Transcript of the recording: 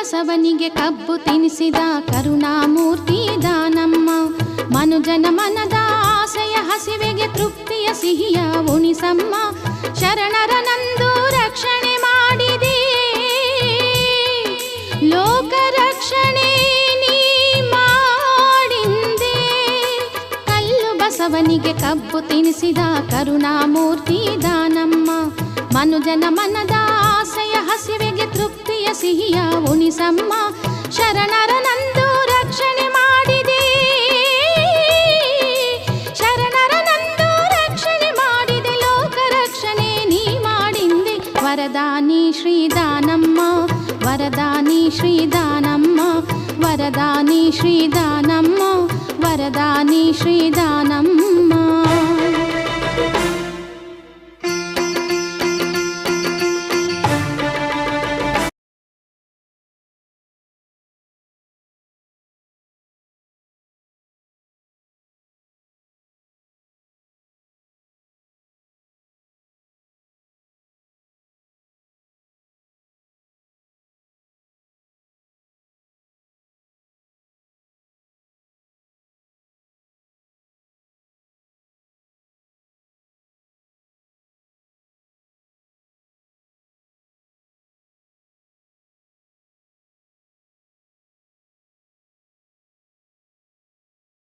ಬಸವನಿಗೆ ಕಬ್ಬು ತಿನಿಸಿದ ಕರುಣಾಮೂರ್ತಿ ದಾನಮ್ಮ. ಮನುಜನ ಮನದ ಆಸೆಯ ಹಸಿವೆಗೆ ತೃಪ್ತಿಯ ಸಿಹಿಯ ಉಣಿಸಮ್ಮ. ಶರಣರ ನಂದು ರಕ್ಷಣೆ ಮಾಡಿದೆ, ಲೋಕ ರಕ್ಷಣೆ ನೀ ಮಾಡಿಂದೆ. ಕಲ್ಲು ಬಸವನಿಗೆ ಕಬ್ಬು ತಿನಿಸಿದ ಕರುಣಾಮೂರ್ತಿ ದಾನಮ್ಮ. ಮನುಜನ ಮನದ ಆಸೆಯ ಹಸಿವೆಗೆ ತೃಪ್ತಿಯ ಸಿಹಿಯ ಉಣಿಸಮ್ಮ. ಶರಣರ ನಂದು ರಕ್ಷಣೆ ಮಾಡಿದೆ, ಶರಣರ ನಂದು ರಕ್ಷಣೆ ಮಾಡಿದೆ, ಲೋಕ ರಕ್ಷಣೆ ನೀ ಮಾಡಿಂದೆ. ವರದಾನಿ ಶ್ರೀದಾನಮ್ಮ, ವರದಾನಿ ಶ್ರೀದಾನಮ್ಮ, ವರದಾನಿ ಶ್ರೀದಾನಮ್ಮ, ವರದಾನಿ ಶ್ರೀದಾನಮ್ಮ.